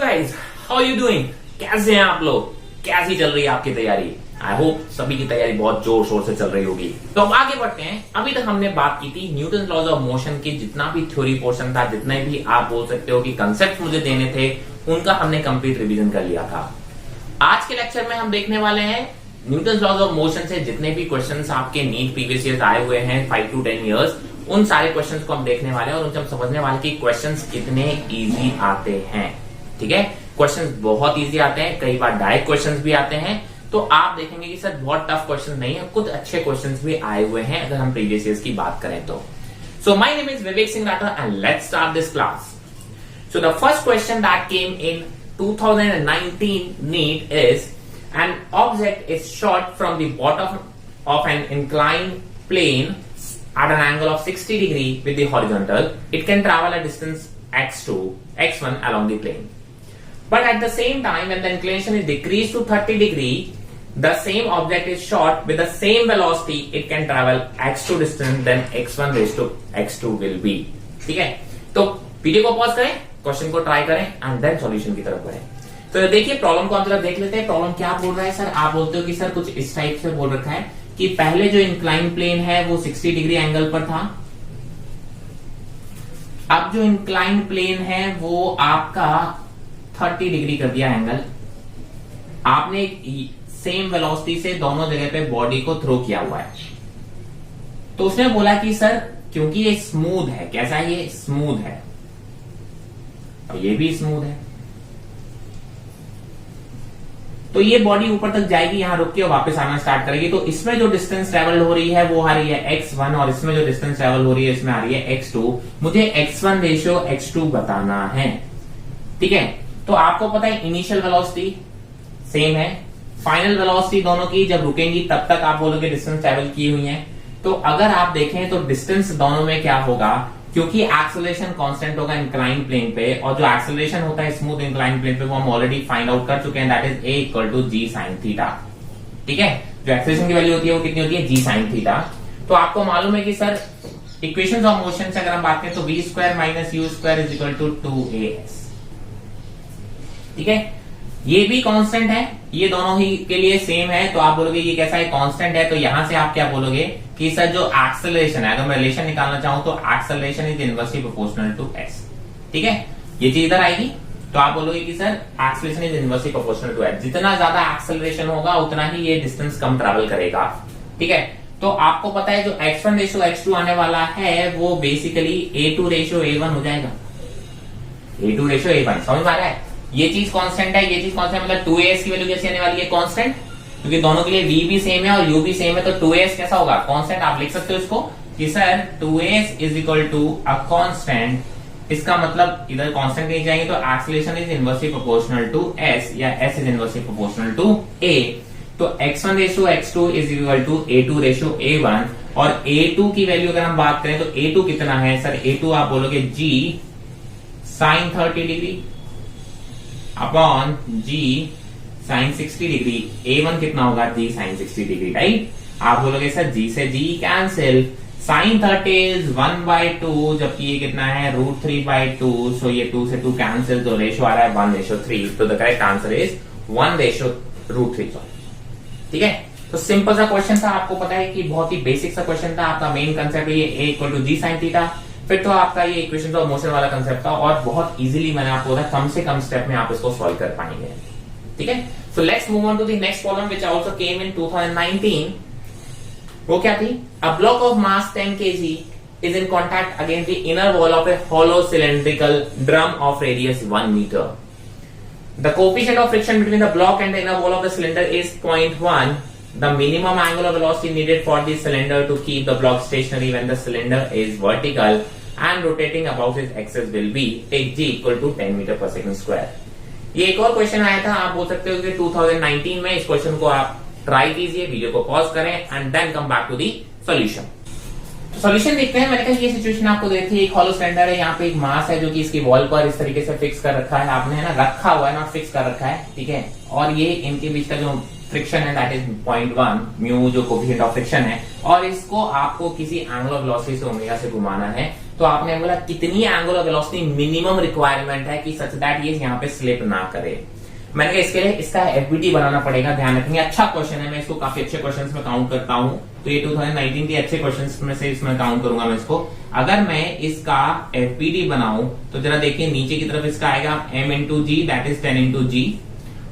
Guys, how you doing? कैसे हैं आप लोग? कैसी चल रही है आपकी तैयारी? आई होप सभी की तैयारी बहुत जोर शोर से चल रही होगी। तो अब आगे बढ़ते हैं। अभी तक हमने बात की थी न्यूटन लॉज ऑफ मोशन की, जितना भी थ्योरी पोर्शन था, जितने भी आप बोल सकते हो कि कंसेप्ट मुझे देने थे, उनका हमने कंप्लीट रिवीजन कर लिया था। आज के लेक्चर में हम देखने वाले हैं न्यूटन लॉज ऑफ मोशन से जितने भी क्वेश्चंस आपके नीट प्रीवियस ईयर आए हुए हैं 5 to 10 इयर्स, उन सारे क्वेश्चंस को हम देखने वाले हैं और उनसे हम समझने वाले कि क्वेश्चंस कितने इजी आते हैं। ठीक है, क्वेश्चंस बहुत इजी आते हैं, कई बार डायरेक्ट क्वेश्चंस भी आते हैं। तो आप देखेंगे कि सर बहुत टफ क्वेश्चन नहीं है, कुछ अच्छे क्वेश्चंस भी आए हुए हैं अगर हम प्रीवियस ईयर्स की बात करें तो। So my name is Vivek Singh Rathore and let's start this class. So the first question that came in 2019 NEET is an object is shot from the bottom of an inclined plane at an angle of 60 degree with the horizontal. It can travel a distance x2, x1 along the plane. But at the same time, when the inclination is decreased to 30 degree, the same object is shot with the same velocity. It can travel x2 distance, then x1 raised to x2 will be. ठीक है, तो video को pause करें, question को try करें and then solution की तरफ बढ़ें। तो देखिए प्रॉब्लम को हम जरा देख लेते हैं। प्रॉब्लम क्या बोल रहा है सर? आप बोलते हो कि सर कुछ इस टाइप से बोल रखा है कि पहले जो इंक्लाइन प्लेन है वो 60 डिग्री एंगल पर था, अब जो इंक्लाइन प्लेन है वो आपका 30 डिग्री कर दिया एंगल। आपने सेम वेलोसिटी से दोनों जगह पे बॉडी को थ्रो किया हुआ है। तो उसने बोला कि सर क्योंकि ये स्मूथ है, कैसा है ये? स्मूथ है, और ये भी स्मूथ है, तो ये बॉडी ऊपर तक जाएगी, यहां रुक के और वापस आना स्टार्ट करेगी। तो इसमें जो डिस्टेंस ट्रेवल हो रही है वो आ रही है x1 और इसमें जो डिस्टेंस ट्रेवल हो रही है इसमें आ रही है x2। मुझे x1 रेशियो x2 बताना है। ठीक है, तो आपको पता है इनिशियल वेलोसिटी सेम है, फाइनल वेलोसिटी दोनों की जब रुकेंगी तब तक आप बोलोगे डिस्टेंस ट्रेवल की हुई है। तो अगर आप देखें तो डिस्टेंस दोनों में क्या होगा, क्योंकि एक्सेलरेशन कांस्टेंट होगा इंक्लाइन प्लेन पे, और जो एक्सेलरेशन होता है स्मूथ इंक्लाइन प्लेन पे वो हम ऑलरेडी फाइंड आउट कर चुके हैं, that is a equal to g sin theta. ठीक है, जो एक्सेलरेशन की वैल्यू होती है वो कितनी होती है? g sin theta. तो आपको मालूम है कि सर इक्वेशंस ऑफ मोशन से अगर हम बात करें तो v square minus u square is equal to 2as। ठीक है, ये भी कांस्टेंट है, ये दोनों ही के लिए सेम है। तो आप बोलोगे ये कैसा है? कांस्टेंट है। तो यहां से आप क्या बोलोगे कि सर जो एक्सेलरेशन है, अगर मैं रिलेशन निकालना चाहूं तो acceleration is inversely proportional to s। ठीक है, ये चीज इधर आएगी तो आप बोलोगे कि sir acceleration is inversely proportional to s। जितना ज्यादा एक्सेलरेशन होगा उतना ही ये डिस्टेंस कम ट्रैवल करेगा। ठीक है, तो आपको पता है जो x1 रेशियो x2 आने वाला है वो बेसिकली a2 रेशियो a1 हो जाएगा। a2 रेशियो a1 समझ में आ रहा है? ये चीज कांस्टेंट है, ये चीज कांस्टेंट, मतलब 2as की वैल्यू कैसे आने वाली है? कांस्टेंट, क्योंकि दोनों के लिए v भी सेम है और u भी सेम है। तो 2as कैसा होगा? कांस्टेंट। आप लिख सकते हो इसको कि sir 2as is equal to a constant. इसका मतलब इधर कांस्टेंट नहीं जाएंगे तो acceleration is inversely proportional to s या s is inversely proportional to a। तो x1 ratio x2 is equal to a2 ratio a1। और a2 की वैल्यू अगर हम बात करें तो a2 कितना है सर? a2 आप बोलोगे g sin 30 degree upon g sin 60 degree. a1 कितना होगा? g sin 60 degree, right? आप बोलोगे सर g से g कैंसिल, sin 30 इज 1/2, जबकि ये कितना है? √3/2। सो ये 2 से 2 कैंसिल, तो रेशियो आ रहा है 1:3। तो द करेक्ट आंसर इज 1:√3। ठीक है, तो सिंपल सा क्वेश्चन था। आपको पता है कि बहुत ही बेसिक सा क्वेश्चन था। आपका मेन कंसेप्ट ये a equal to g sin theta, फिर तो आपका ये इक्वेशन ऑफ मोशन वाला कंसेप्ट था और बहुत इजीली मैंने आपको बताया कम से कम स्टेप में आप इसको सॉल्व कर पाएंगे। ठीक है, so let's move on to the next problem which also came in 2019। वो क्या थी? A block of mass 10 kg is in contact against the inner wall of a hollow cylindrical drum of radius 1 metre. The coefficient of friction between the block and the inner wall of the cylinder is 0.1। The minimum angular velocity needed for the cylinder to keep the block stationary when the cylinder is vertical and rotating about its axis will be, take g equal to 10 meter per second square। ये एक और question आया था, आप बोल सकते हो कि 2019 में। इस क्वेश्चन को आप ट्राई कीजिए, वीडियो को पॉज करें and then come back to the solution. तो सॉल्यूशन देखते हैं। मैंने कहा ये सिचुएशन आपको देखी, एक हॉलो सिलेंडर है, यहाँ पे एक मास है जो कि इसकी वॉल पर इस तरीके से फिक्स कर रखा है आपने, है ना, रखा हुआ है ना, फिक्स कर रखा है, ठीक है। और ये इनके बीच का जो फ्रिक्शन है दैट इज 0.1 म्यू, जो कोफिशिएंट ऑफ फ्रिक्शन है, और इसको आपको किसी एंगुलर वेलोसिटी से ओमेगा से घुमाना है। तो आपने बोला कितनी एंगुलर वेलोसिटी मिनिमम रिक्वायरमेंट है कि सच दैट ये यहाँ पे स्लिप ना करे। मैंने कहा इसके लिए इसका एफबीटी बनाना पड़ेगा, ध्यान रखेंगे। अच्छा क्वेश्चन है, मैं इसको काफी अच्छे क्वेश्चंस में काउंट करता हूं, तो ये 2019 के अच्छे क्वेश्चंस में से इसमें काउंट करूंगा मैं इसको। अगर मैं इसका एफबीटी बनाऊं तो जरा देखिए, नीचे की तरफ इसका आएगा m into G, that is 10 into G.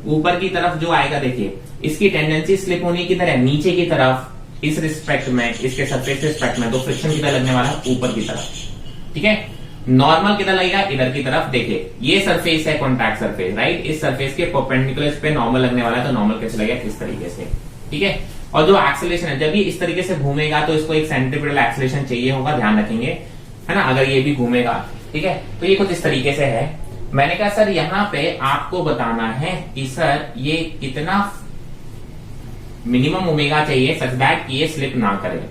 ऊपर की तरफ जो आएगा देखिए, इसकी टेंडेंसी स्लिप होने की तरह नीचे की तरफ इस रिस्पेक्ट में, इसके सरफेस रिस्पेक्ट में, तो फ्रिक्शन कितना लगने वाला है ऊपर की तरफ, ठीक है। नॉर्मल कितना लगेगा इधर की तरफ, देखिए ये सरफेस है कॉन्टैक्ट सरफेस, राइट, इस सरफेस के परपेंडिकुलर इस पे नॉर्मल लगने वाला है, तो नॉर्मल कैसे लगेगा इस तरीके से, ठीक है। और जो एक्सेलरेशन है, जब ये इस तरीके से घूमेगा तो इसको एक सेंट्रीपिटल एक्सेलरेशन चाहिए होगा, ध्यान रखेंगे, है ना, अगर ये भी घूमेगा, ठीक है। तो ये कुछ इस तरीके से है। मैंने कहा सर यहाँ पे आपको बताना है कि सर ये कितना मिनिमम ओमेगा चाहिए सच दैट ये स्लिप ना करे।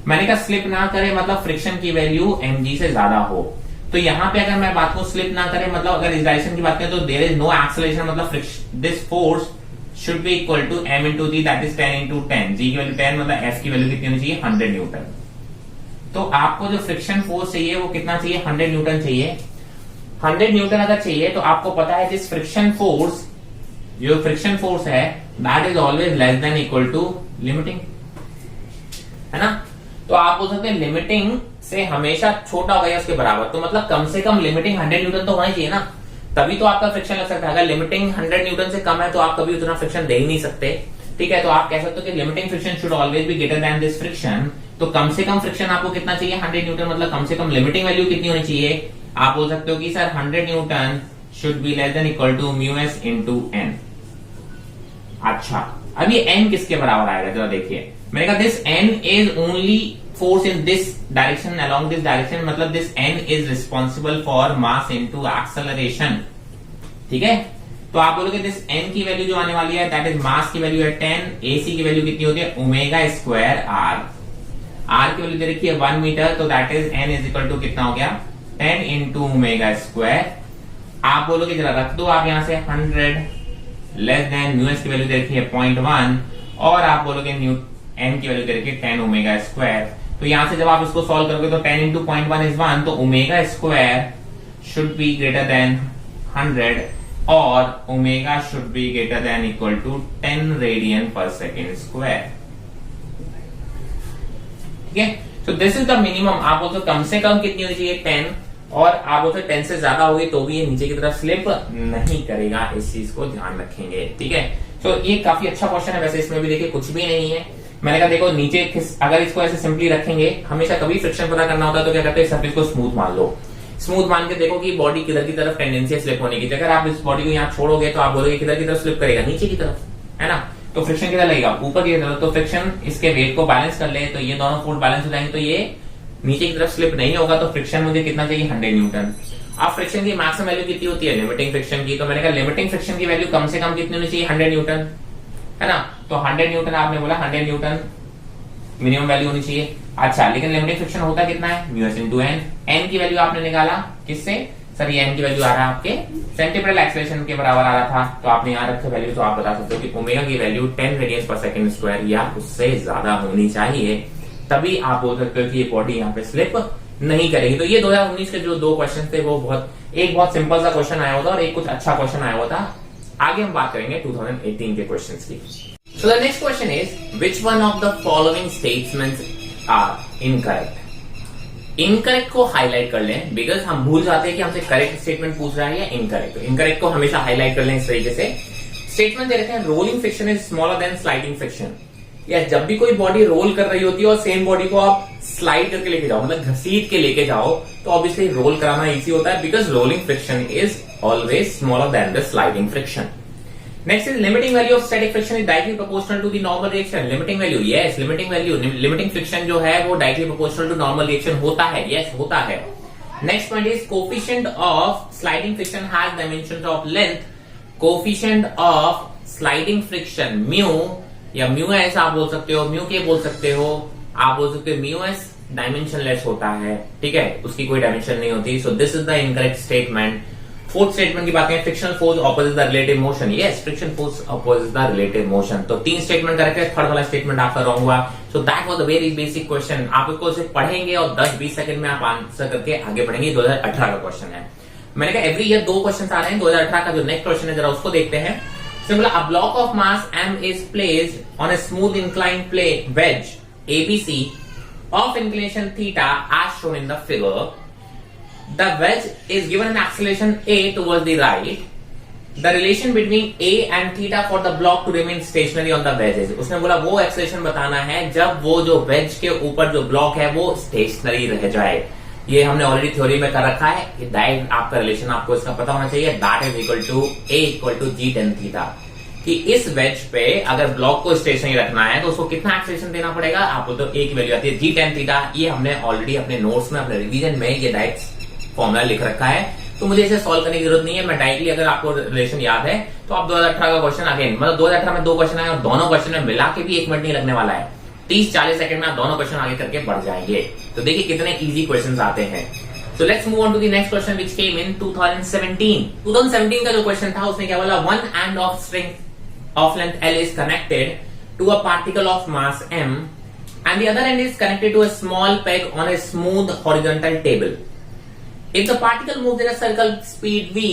मैंने कहा स्लिप ना करे मतलब फ्रिक्शन की वैल्यू mg से ज्यादा हो। तो यहां पे अगर मैं बात को स्लिप ना करे मतलब अगर इस डायरेक्शन की बात करें तो देयर इज नो एक्सेलरेशन, मतलब this force should be equal to m into G, that is 10 into 10, G की वैल्यू 10, मतलब f की वैल्यू कितनी होनी चाहिए 100 न्यूटन। तो आपको जो फ्रिक्शन फोर्स चाहिए वो कितना चाहिए 100 न्यूटन चाहिए। 100 न्यूटन अगर चाहिए तो आपको पता है दिस फ्रिक्शन फोर्स, जो फ्रिक्शन फोर्स है that is always less than equal to limiting, है ना। तो आप बोल सकते हैं लिमिटिंग से हमेशा छोटा होगा या उसके बराबर, तो मतलब कम से कम लिमिटिंग 100 न्यूटन तो होना ही चाहिए ना, तभी तो आपका फ्रिक्शन लग सकता है। अगर लिमिटिंग 100 न्यूटन से कम है तो आप कभी उतना फ्रिक्शन दे ही नहीं सकते, ठीक है। तो आप कह सकते हो कि limiting friction should always be greater then this friction. तो कम से कम फ्रिक्शन आपको कितना चाहिए 100 न्यूटन, मतलब कम से कम लिमिटिंग वैल्यू कितनी होनी चाहिए। आप बोल सकते हो कि sir 100 newton should be less than equal to mu S into N. अच्छा, अब ये n किसके बराबर आएगा जरा देखिए। मैंने कहा this n is only force in this direction along this direction, मतलब this n is responsible for mass into acceleration, ठीक है। तो आप बोलोगे दिस n की वैल्यू जो आने वाली है दैट इज मास की वैल्यू है 10, ac की वैल्यू कितनी होती है ओमेगा स्क्वायर r, r की वैल्यू दे रखी है 1 मीटर, तो that is n is equal to कितना हो गया 10 इंटू ओमेगा स्क्वायर। आप बोलोगे जरा रख दो आप यहां से 100 लेस देन म्यू एस की वैल्यू दे रखी है 0.1, और आप बोलोगे न्यू n की वैल्यू दे रखी है 10 ओमेगा स्क्वायर। तो यहां से जब आप इसको सॉल्व करोगे तो 10 इंटू 0.1 इज 1, तो omega square should be greater than 100 और omega should be greater than equal to 10 radian पर सेकेंड स्क्वायर, ठीक है। तो दिस इज द मिनिमम। आप बोलते कम से कम कितनी होनी चाहिए 10, और आप बोलते 10 से ज्यादा होगी तो भी ये नीचे की तरफ स्लिप नहीं करेगा, इस चीज को ध्यान रखेंगे, ठीक है। तो ये काफी अच्छा क्वेश्चन है, वैसे इसमें भी देखिए कुछ भी नहीं है। मैंने कहा देखो नीचे अगर इसको ऐसे सिंपली रखेंगे, हमेशा कभी फ्रिक्शन पता करना होता है तो क्या करते हैं सरफेस को स्मूथ मान लो, स्मूथ मान के देखो कि बॉडी किधर की तरफ टेंडेंसी है स्लिप होने की। अगर आप इस बॉडी को यहाँ छोड़ोगे तो आप बोलोगे किधर की तरफ स्लिप करेगा नीचे की तरफ, है ना। तो फ्रिक्शन किधर लगेगा ऊपर की तरफ, तो फ्रिक्शन इसके वेट को बैलेंस कर ले तो ये दोनों फोर्स बैलेंस हो जाएंगे, तो ये नीचे की तरफ स्लिप नहीं होगा। तो फ्रिक्शन मुझे कितना चाहिए 100 न्यूटन। अब फ्रिक्शन की मैक्सिमम वैल्यू कितनी होती है लिमिटिंग फ्रिक्शन की, तो मैंने कहा लिमिटिंग फ्रिक्शन की वैल्यू कम से कम कितनी होनी चाहिए 100 न्यूटन, है ना। तो 100 न्यूटन आपने बोला 100 न्यूटन मिनिमम वैल्यू होनी चाहिए। अच्छा, लेकिन लिमिटिंग फ्रिक्शन होता कितना है mu S into N. N की वैल्यू आपने निकाला किससे, सर ये एन की वैल्यू आ रहा है आपके सेंटीपिटल एक्सेलरेशन के बराबर आ रहा था, तो आपने यहाँ रखे वैल्यू, तो आप बता सकते हो कि ओमेगा की वैल्यू 10 रेडियंस पर सेकंड स्क्वायर या उससे ज्यादा होनी चाहिए, तभी आप बोल सकते हो कि ये बॉडी यहाँ पे स्लिप नहीं करेगी। तो ये 2019 के जो दो क्वेश्चन थे वो एक बहुत सिंपल सा क्वेश्चन आया हुआ था और एक कुछ अच्छा क्वेश्चन आया हुआ था। आगे हम बात करेंगे 2018 के क्वेश्चंस की। So the next question is, which one of the following statements are incorrect? Incorrect को हाईलाइट कर लें, बिकॉज हम भूल जाते हैं कि हमसे करेक्ट स्टेटमेंट पूछ रहा है या इनकरेक्ट। तो इनकरेक्ट को हमेशा हाईलाइट कर लें इस तरीके से। स्टेटमेंट दे रखे हैं rolling friction is smaller than sliding friction, या जब भी कोई बॉडी रोल कर रही होती है और सेम बॉडी को आप स्लाइड करके लेके जाओ, मतलब घसीट के लेके जाओ, तो ऑब्वियसली रोल कराना इजी होता है, because rolling friction is always smaller than the sliding friction. Next is limiting value of static friction is directly proportional to the normal reaction. Limiting value, yes, limiting value, limiting friction जो है वो directly proportional to normal reaction होता है, yes, होता है। Next point is coefficient of sliding friction has dimensions of length. Coefficient of sliding friction mu या mu s आप बोल सकते हो, mu k बोल सकते हो, आप बोल सकते हो mu s डायमेंशनलेस होता है, ठीक है, उसकी कोई डायमेंशन नहीं होती। So this is the incorrect statement. Fourth statement की बात करें, frictional force opposite the relative motion. Yes, friction force opposite the relative motion. तो 3 स्टेटमेंट करेक्ट है, थर्ड वाला स्टेटमेंट आपका रॉन्ग हुआ। So that was a very basic question. आप इसको सिर्फ पढ़ेंगे और 10-20 सेकंड में आप आंसर करके आगे बढ़ेंगे। 2018 का क्वेश्चन है। मैंने कहा एवरी ईयर 2 क्वेश्चन आ रहे हैं। 2018 का जो नेक्स्ट क्वेश्चन है जरा उसको देखते हैं। Simple, a block of mass m is placed on a smooth inclined plane wedge ABC of inclination theta as shown in the figure. The wedge is given an acceleration a towards the right. The relation between a and theta for the block to remain stationary on the wedge is. उसने बोला वो acceleration बताना है जब वो जो veg के ऊपर जो ब्लॉक है वो स्टेशनरी रह जाए। ये हमने ऑलरेडी थ्योरी में कर रखा है कि डायरेक्ट आपका रिलेशन आपको इसका पता होना चाहिए। That is equal to a equal to g tan theta. कि इस वेज पे अगर ब्लॉक को स्टेशनरी रखना है तो उसको कितना एक्सेलरेशन देना पड़ेगा, आपको तो एक वैल्यू आती है g tan थीटा। ये हमने ऑलरेडी अपने नोट्स में, अपने रिवीजन में ये डायरेक्ट फॉर्मूला लिख रखा है, तो मुझे इसे सॉल्व करने की जरूरत नहीं है। मैं डायरेक्टली, अगर आपको रिलेशन याद है तो आप 2018 का क्वेश्चन अगेन, मतलब 2018 में 2 क्वेश्चन आए और दोनों क्वेश्चन में मिला के भी 1 मिनट नहीं लगने वाला है। 30-40 सेकंड में आप दोनों क्वेश्चन आगे करके बढ़ जाएंगे। तो देखिए कितने इजी क्वेश्चंस आते हैं। So let's move on to the next question which came in 2017. 2017 का जो क्वेश्चन था उसने क्या बोला, one end of string of length L is connected to a particle of mass M and the other end is connected to a small peg on a smooth horizontal table. If the particle moves in a circle speed v,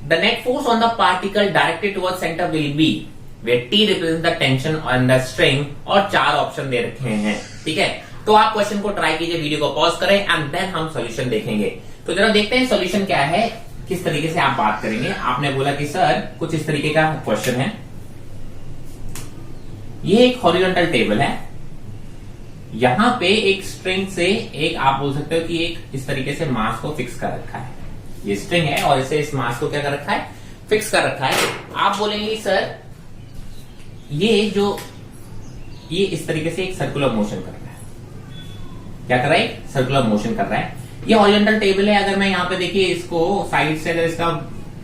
the net force on the particle directed towards center will be, where T represents the tension on the string, और 4 option दे रखे हैं, ठीक है। तो आप question को try कीजिए, video को पॉज करें एंड देन हम सॉल्यूशन देखेंगे। तो जरा देखते हैं सॉल्यूशन क्या है, किस तरीके से आप बात करेंगे। आपने बोला कि सर कुछ इस तरीके का क्वेश्चन है, ये एक हॉरिजॉन्टल टेबल है, यहां पे एक स्ट्रिंग से एक, आप बोल सकते हो कि एक इस तरीके से मास को फिक्स कर रखा है। ये स्ट्रिंग है और इसे इस मास को क्या कर रखा है, फिक्स कर रखा है। आप बोलेंगे सर ये इस तरीके से एक सर्कुलर मोशन कर रहा है, क्या कर रहा है, सर्कुलर मोशन कर रहा है। ये हॉरिजॉन्टल टेबल है। अगर मैं यहाँ पे देखिए इसको साइड से अगर इसका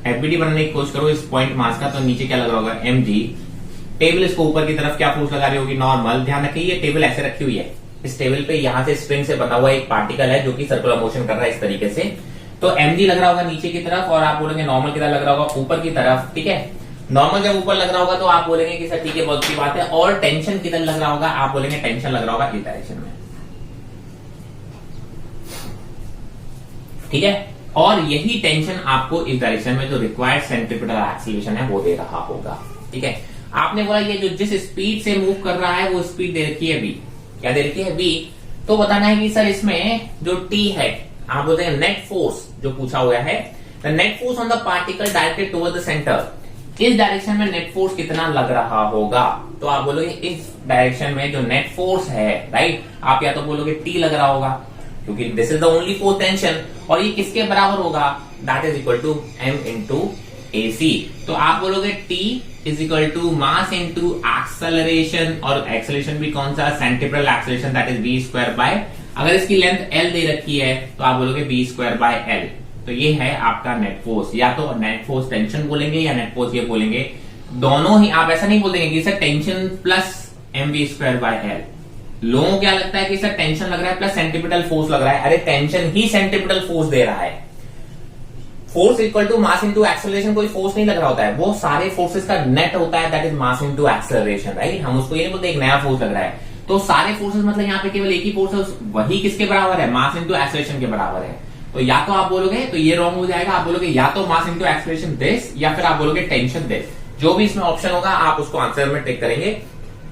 एफबीडी बनाने की कोशिश करो इस पॉइंट मास का, तो नीचे क्या लग रहा होगा, mg। टेबल इसको ऊपर की तरफ क्या फोर्स लगा रही होगी, नॉर्मल। ध्यान रखिए ये टेबल ऐसे रखी हुई है, इस टेबल पे यहां से स्प्रिंग से बना हुआ एक पार्टिकल है जो कि सर्कुलर मोशन कर रहा है इस तरीके से। तो mg लग रहा होगा नीचे की तरफ और आप बोलेंगे नॉर्मल कितना लग रहा होगा, ऊपर की तरफ, ठीक है। नॉर्मल जब ऊपर लग रहा होगा तो आप बोलेंगे कि सर ठीक है, बहुत अच्छी बात है। और टेंशन किधर लग रहा होगा, आप बोलेंगे टेंशन लग रहा होगा इस डायरेक्शन में, ठीक है। और यही टेंशन आपको इस डायरेक्शन में जो रिक्वायर्ड सेंट्रीपिटल एक्सीलरेशन है वो दे रहा होगा, ठीक है। आपने बोला ये जो जिस स्पीड से मूव कर रहा है वो स्पीड दे रखी है v, क्या दे रखी है, v। तो बताना है कि सर इसमें जो t है, आप बोलते हैं नेट फोर्स जो पूछा हुआ है, the net force on the particle directed toward the centre, इस डायरेक्शन में नेट फोर्स कितना लग रहा होगा। तो आप बोलोगे इस डायरेक्शन में जो नेट फोर्स है, राइट, आप या तो बोलोगे t लग रहा होगा क्योंकि this is the only force tension, और ये किसके बराबर होगा, that is equal to m into AC। तो आप बोलोगे T is equal to mass into acceleration, और एक्सेलरेशन भी कौन सा, centripetal acceleration, that is v square by, अगर इसकी लेंथ L दे रखी है तो आप बोलोगे v स्क्वायर बाय L। तो ये है आपका नेट फोर्स, या तो नेट फोर्स टेंशन बोलेंगे या नेट फोर्स ये बोलेंगे, दोनों ही। आप ऐसा नहीं बोल देंगे कि sir tension plus mv square by L। लोगों को क्या लगता है कि सर टेंशन लग रहा है प्लस सेंट्रीपिटल फोर्स लग रहा है, अरे टेंशन ही सेंट्रीपिटल फोर्स दे रहा है। Force equal to mass into acceleration, कोई फोर्स नहीं लग रहा होता है, वो सारे फोर्सेस का नेट होता है, that is mass into acceleration, right. हम उसको ये नहीं बोलते एक नया फोर्स लग रहा है, तो सारे फोर्सेस मतलब यहाँ पे केवल एक ही फोर्स है, वही किसके बराबर है, मास इंटू एक्सेलरेशन के बराबर है। तो या तो आप बोलोगे, तो ये रॉन्ग हो जाएगा, आप बोलोगे या तो मास इंटू एक्सेलरेशन दिस, या फिर आप बोलोगे टेंशन दिस। जो भी इसमें ऑप्शन होगा आप उसको आंसर में टिक करेंगे।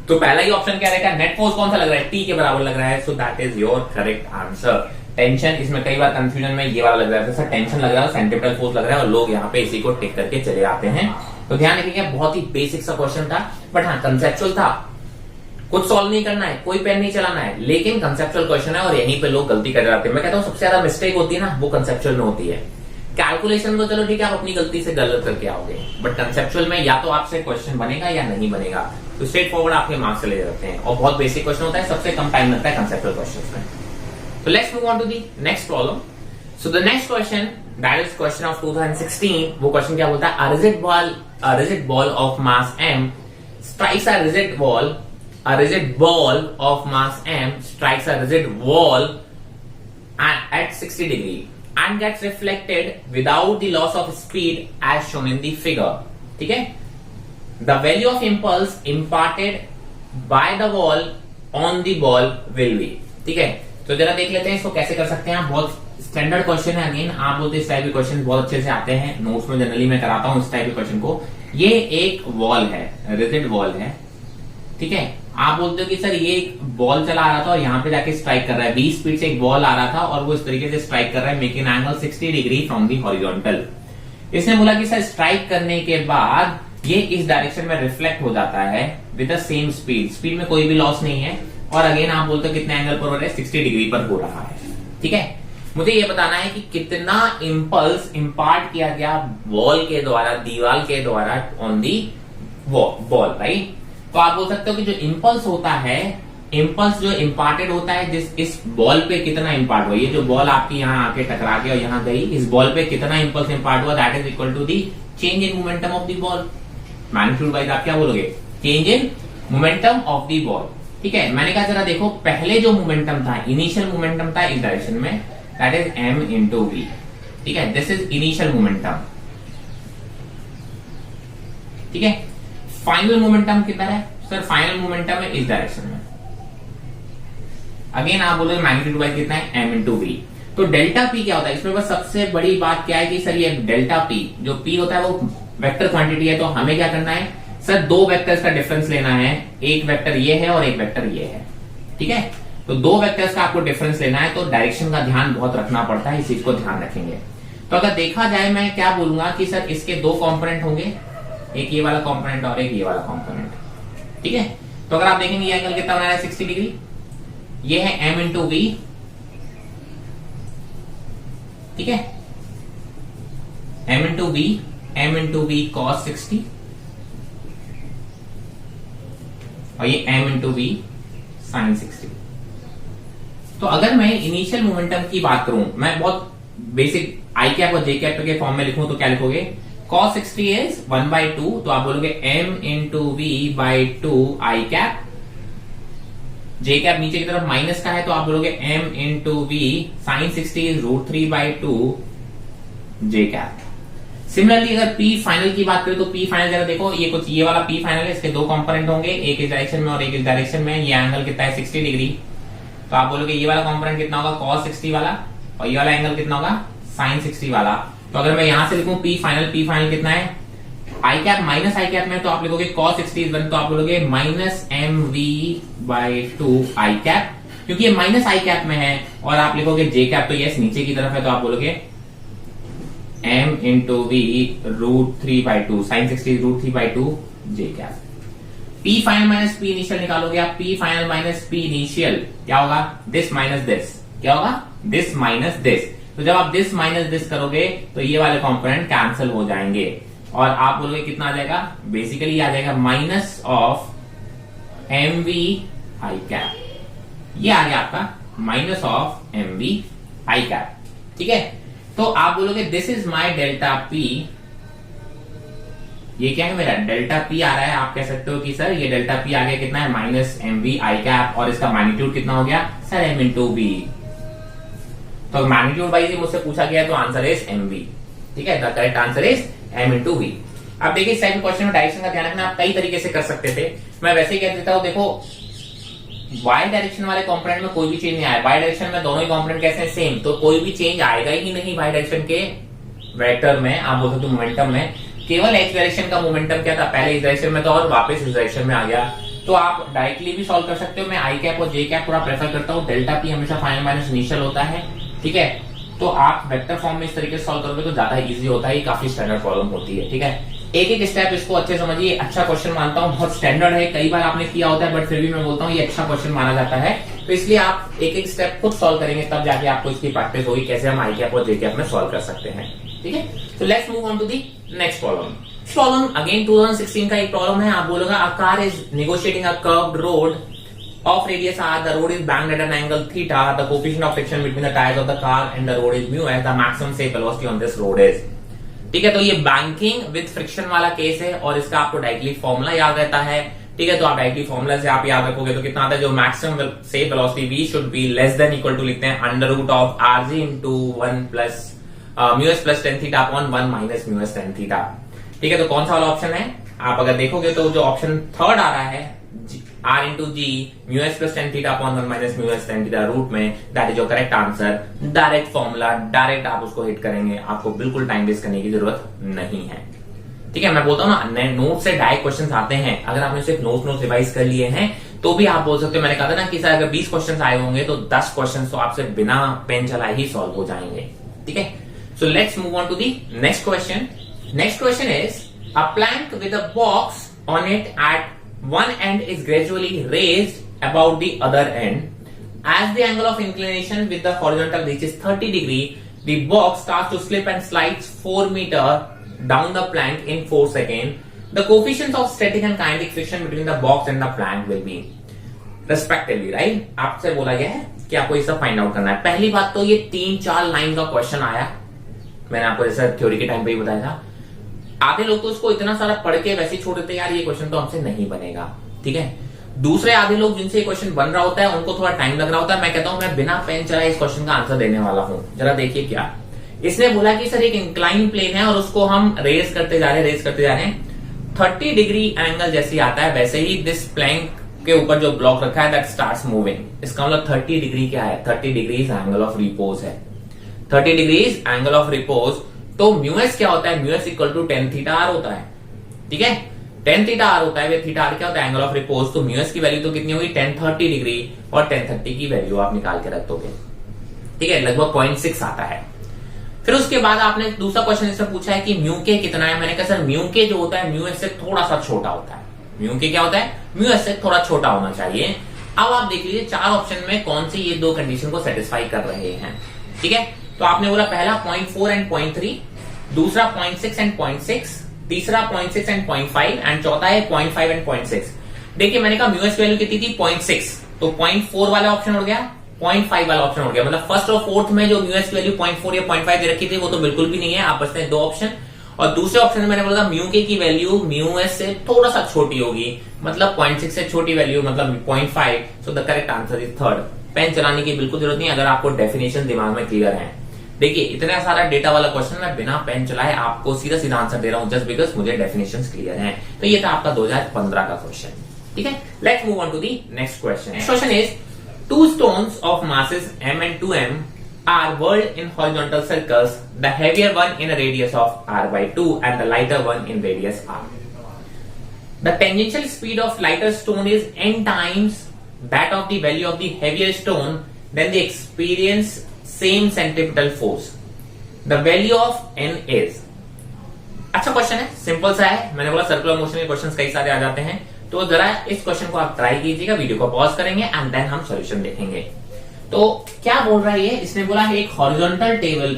तो पहला ही ऑप्शन क्या रहेगा, नेट फोर्स कौन सा लग रहा है, टी के बराबर लग रहा है, so that is your correct answer. Tension, इसमें कई बार कंफ्यूजन में ये वाला लग रहा है, सर टेंशन लग रहा है, सेंट्रीपिटल फोर्स लग रहा है, और लोग यहाँ पे इसी को टिक करके चले आते हैं। तो ध्यान रखिएगा, बहुत ही बेसिक सा क्वेश्चन था, बट हाँ कंसेप्चुअल था, कुछ सॉल्व नहीं करना है, कोई पेन नहीं चलाना है, लेकिन कंसेप्चुअल क्वेश्चन है और यहीं पे लोग गलती कर जाते हैं। मैं कहता हूँ सबसे ज्यादा मिस्टेक होती है ना, वो कंसेप्चुअल में होती है। कैलकुलेशन तो चलो ठीक है, आप अपनी गलती से गलत करके आओगे, बट कंसेप्चुअल में या तो आपसे क्वेश्चन बनेगा या नहीं बनेगा, तो स्ट्रेट फॉरवर्ड आपके मार्क्स चले जाते हैं, और बहुत बेसिक क्वेश्चन होता है, सबसे कम टाइम लगता है कंसेप्चुअल क्वेश्चन में। So let's move on to the next problem. So the next question, that is question of 2016. वो question क्या बोलता है, a rigid ball of mass m strikes a rigid wall a rigid ball of mass m strikes a rigid wall at 60 degree and gets reflected without the loss of speed as shown in the figure. ठीक है, the value of impulse imparted by the wall on the ball will be. ठीक है, तो जरा देख लेते हैं इसको कैसे कर सकते हैं आप। बहुत स्टैंडर्ड क्वेश्चन है, अगेन आप बोलते हैं इस टाइप के क्वेश्चन बहुत अच्छे से आते हैं, नोट्स में जनरली मैं कराता हूं इस टाइप के क्वेश्चन को। ये एक वॉल है, रिजिड वॉल है, ठीक है। आप बोलते हो कि सर ये एक बॉल चला आ रहा था और यहाँ पे जाके स्ट्राइक कर रहा है, 20 स्पीड से एक बॉल आ रहा था और वो इस तरीके से स्ट्राइक कर रहा है, making angle 60 degree from the horizontal. इसने बोला कि सर स्ट्राइक करने के बाद ये इस डायरेक्शन में रिफ्लेक्ट हो जाता है with the same speed, speed में कोई भी लॉस नहीं है, और अगेन आप बोलते हो कितने एंगल पर हो रहा है, 60 डिग्री पर हो रहा है। ठीक है, मुझे ये बताना है कि कितना इंपल्स इंपार्ट किया गया वॉल के द्वारा, दीवार के द्वारा ऑन दी बॉल, राइट। तो आप बोल सकते हो कि जो इंपल्स होता है, इंपल्स जो इंपार्टेड होता है जिस इस बॉल पे कितना इंपार्ट हुआ, ये जो बॉल आपकी यहाँ आके टकरा के और यहाँ गई, इस बॉल पे कितना इंपल्स इंपार्ट हुआ, that is equal to the change in momentum of the ball. Magnitude wise आप क्या बोलोगे, change in momentum of the ball. ठीक है, मैंने कहा जरा देखो पहले जो मोमेंटम था, इनिशियल मोमेंटम था इस डायरेक्शन में, that is m into V. ठीक है, दिस इज इनिशियल मोमेंटम। ठीक है, फाइनल मोमेंटम कितना है सर, फाइनल मोमेंटम है इस डायरेक्शन में। अगेन आप बोलोगे मैग्नीट्यूड वाइज कितना है, m इंटू वी। तो डेल्टा पी क्या होता है इसमें, बस सबसे बड़ी बात क्या है कि सर ये डेल्टा पी जो पी होता है वो वेक्टर क्वांटिटी है, तो हमें क्या करना है सर, दो वेक्टर्स का डिफरेंस लेना है, एक वेक्टर ये है और एक वेक्टर ये है। ठीक है, तो दो वेक्टर्स का आपको डिफरेंस लेना है, तो डायरेक्शन का ध्यान बहुत रखना पड़ता है, इस चीज को ध्यान रखेंगे। तो अगर देखा जाए मैं क्या बोलूंगा कि सर इसके दो कंपोनेंट होंगे, एक ये वाला कंपोनेंट और एक ये वाला कंपोनेंट। ठीक है, तो अगर आप देखेंगे ये एंगल कितना बना रहा है, 60 डिग्री, ये है m इंटू वी। ठीक है, m इंटू वी cos 60 और ये m इंटू वी sin 60। तो अगर मैं इनिशियल मोमेंटम की बात करूं, मैं बहुत बेसिक आई कैप और जे कैप के फॉर्म में लिखूं तो क्या लिखोगे, cos 60 इज 1/2, तो आप बोलोगे m into V by 2 I cap. J cap नीचे की तरफ माइनस का है तो आप बोलोगे m into V sine 60 is √3/2 J cap. Similarly अगर P फाइनल की बात करें तो P फाइनल जरा देखो, ये कुछ ये वाला P फाइनल है, इसके दो कंपोनेंट होंगे, एक इस डायरेक्शन में और एक इस डायरेक्शन में, ये एंगल कितना है 60 डिग्री। तो आप बोलोगे ये वाला कंपोनेंट कितना होगा, cos 60 वाला, और ये वाला एंगल कितना होगा, sin 60 वाला। तो अगर मैं यहां से लिखूं P फाइनल कितना है, आई कैप माइनस आई कैप में, तो आप लिखोगे cos 60 इज 1, तो आप बोलोगे माइनस mv/2 आई कैप, क्योंकि ये माइनस आई कैप में है, और आप लिखोगे जे कैप, तो यस नीचे की तरफ है, तो आप बोलोगे m into V √3/2 sine 60 √3/2 J cap. P final minus P initial निकालोगे आप, P final minus P initial क्या होगा, दिस माइनस दिस, क्या होगा, दिस माइनस दिस। तो जब आप दिस माइनस दिस करोगे तो ये वाले कंपोनेंट कैंसिल हो जाएंगे, और आप बोलोगे कितना आ जाएगा, बेसिकली आ जाएगा minus of mv I cap, ये आ गया आपका minus of mv I cap. ठीक है, तो आप बोलोगे this is my delta P, ये क्या है मेरा डेल्टा पी आ रहा है, आप कह सकते हो कि सर ये डेल्टा पी आ गया कितना है, माइनस mv आई कैप, और इसका मैग्नीट्यूड कितना हो गया सर m इंटू वी। तो मैग्नीट्यूड वाइज मुझसे पूछा गया, तो आंसर इज mv। ठीक है, the correct answer is m into V. अब देखिए इस टाइप के क्वेश्चन में डायरेक्शन का ध्यान रखना, आप कई तरीके से कर सकते थे, मैं वैसे ही कह देता हूं, देखो वाई डायरेक्शन वाले कंपोनेंट में कोई भी चेंज नहीं आया, वाई डायरेक्शन में दोनों ही कंपोनेंट कैसे हैं, सेम, तो कोई भी चेंज आएगा ही नहीं वाई डायरेक्शन के वेक्टर में, आप बोल सकते हो मोमेंटम में। केवल एक्स डायरेक्शन का मोमेंटम क्या था, पहले इस डायरेक्शन में था और वापस इस डायरेक्शन में आ गया। तो आप डायरेक्टली भी सॉल्व कर सकते हो, मैं आई कैप और जे कैप पूरा प्रेफर करता हूँ, डेल्टा पी हमेशा फाइनल माइनस इनिशियल होता है। ठीक है, तो आप वेक्टर फॉर्म में इस तरीके से सॉल्व करोगे तो ज्यादा इजी होता है, काफी स्टैंडर्ड प्रॉब्लम होती है। ठीक है, एक एक स्टेप इसको अच्छे समझिए, अच्छा क्वेश्चन मानता हूँ, बहुत स्टैंडर्ड है, कई बार आपने किया होता है, बट फिर भी मैं बोलता हूँ ये अच्छा क्वेश्चन माना जाता है, तो इसलिए आप एक एक स्टेप खुद सॉल्व करेंगे, तब जाके आपको इसकी प्रैक्टिस होगी कैसे हम आई कैप और जे कैप में सॉल्व कर सकते हैं। ठीक है, तो let's move on to the next problem. Problem again 2016 का एक प्रॉब्लम है, आप बोलोगे a car is negotiating a curved road of radius r, the road is banked at an angle theta, the coefficient of friction between the tires of the car and the road is mu, as the maximum safe velocity on this road is। ठीक है, तो ये banking with friction वाला case है, और इसका आपको directly formula याद रहता है, ठीक है, तो आप डायरेक्टली फॉर्मूला से आप याद रखोगे तो कितना आता है, जो मैक्सिमम से velocity v should be less than equal to लिखते हैं under root of R G into 1 plus mu S plus tan theta upon 1 minus mu S tan theta. ठीक है, तो कौन सा वाला ऑप्शन है, आप अगर देखोगे तो जो ऑप्शन थर्ड आ रहा है R into G mu S plus tan theta upon 1 minus mu S tan theta root में, that is your correct answer. Direct formula, direct आप उसको हिट करेंगे, आपको बिल्कुल टाइम वेस्ट करने की जरूरत नहीं है। ठीक है, मैं बोलता हूं ना, नए नोट से डायरेक्ट क्वेश्चन आते हैं, अगर आपने सिर्फ नोट रिवाइज कर लिए हैं तो भी आप बोल सकते हो, मैंने कहा था ना कि सर अगर 20 क्वेश्चन आए होंगे तो 10 क्वेश्चन तो आपसे बिना पेन चलाए ही सॉल्व हो जाएंगे। ठीक है, so let's move on to the next question. Next question is a plank with a box on it at one end is gradually raised about the other end. As the angle of inclination with the horizontal reaches 30 degree, the box starts to slip and slides 4 meter down the plank in 4 seconds. The coefficients of static and kinetic friction between the box and the plank will be respectively, right? आपसे बोला गया है कि आपको ये सब find out करना है। पहली बात तो ये 3-4 लाइन का क्वेश्चन आया, मैंने आपको जैसा थ्योरी के टाइम पे ही बताया था। आधे लोग तो उसको इतना सारा पढ़ के वैसे ही छोड़ देते हैं, यार ये क्वेश्चन तो हमसे नहीं बनेगा। ठीक है, दूसरे आधे लोग जिनसे ये क्वेश्चन बन रहा होता है उनको थोड़ा टाइम लग रहा होता है। मैं कहता हूं मैं बिना पेन चलाए इस क्वेश्चन का आंसर देने वाला हूं। जरा देखिए क्या इसने बोला कि सर एक इंक्लाइन प्लेन है और उसको हम रेज करते जा रहे हैं 30 डिग्री एंगल जैसे आता है वैसे ही दिस प्लैंक के ऊपर जो ब्लॉक रखा है दैट स्टार्ट्स मूविंग। इसका मतलब 30 डिग्री क्या है, 30 डिग्रीज एंगल ऑफ रिपोज है। 30 डिग्रीज एंगल ऑफ रिपोज, तो म्यू एस क्या होता है, mu S equal to tan theta आर होता है। ठीक है, टेन थीटा आर होता है, वे थीटा आर क्या होता है, एंगल ऑफ रिपोज। तो म्यू एस की वैल्यू तो कितनी होगी 1030 डिग्री, और 1030 की वैल्यू आप निकाल के रख दोगे। ठीक है, लगभग 0.6 आता है। फिर उसके बाद आपने दूसरा क्वेश्चन इससे पूछा है कि म्यू के कितना है। मैंने कहा सर म्यू के जो होता है म्यू एस से थोड़ा सा छोटा होता है। म्यू के क्या होता है, म्यू एस से थोड़ा छोटा होना चाहिए। अब आप देख लीजिए 4 ऑप्शन में कौन से ये 2 कंडीशन को सेटिस्फाई कर रहे हैं। ठीक है, तो आपने बोला पहला 0.4 एंड 0.3, दूसरा 0.6 एंड 0.6, तीसरा 0.6 एंड 0.5 एंड चौथा है 0.5 एंड 0.6। देखिए मैंने कहा म्यूएस वैल्यू कितनी थी 0.6, तो 0.4 वाला ऑप्शन हो गया, 0.5 वाला ऑप्शन हो गया। मतलब फर्स्ट और फोर्थ में जो म्यूएस वैल्यू 0.4 या 0.5 दे रखी थी वो तो बिल्कुल भी नहीं है, आप बचते हैं 2 ऑप्शन। और दूसरे ऑप्शन में मैंने बोला था म्यू के की वैल्यू म्यू एस से थोड़ा सा छोटी होगी, मतलब 0.6 से छोटी वैल्यू मतलब 0.5। So the correct answer is third. Pen चलाने की बिल्कुल जरूरत नहीं अगर आपको डेफिनेशन दिमाग में क्लियर है। देखिए इतना सारा डेटा वाला क्वेश्चन मैं बिना पेन चलाए आपको सीधा सीधा आंसर दे रहा हूं जस्ट बिकॉज मुझे डेफिनेशंस क्लियर हैं। तो ये था आपका 2015 का क्वेश्चन। ठीक है, let's move on to the next question. Next question is 2 stones of masses m and 2m are whirled in horizontal circles, the heavier one in a radius of r/2 and the lighter one in radius r. The tangential speed of lighter stone is n times that of the value of the heavier stone, then they experience same centripetal force. The value of n is. अच्छा question है, simple सा है। मैंने बोला circular motion के questions कई सारे आ जाते हैं, तो जरा इस क्वेश्चन को आप ट्राई कीजिएगा, वीडियो को पॉज करेंगे एंड देन हम सॉल्यूशन देखेंगे। तो क्या बोल रहा है ये, इसने बोला है एक हॉरिजॉन्टल टेबल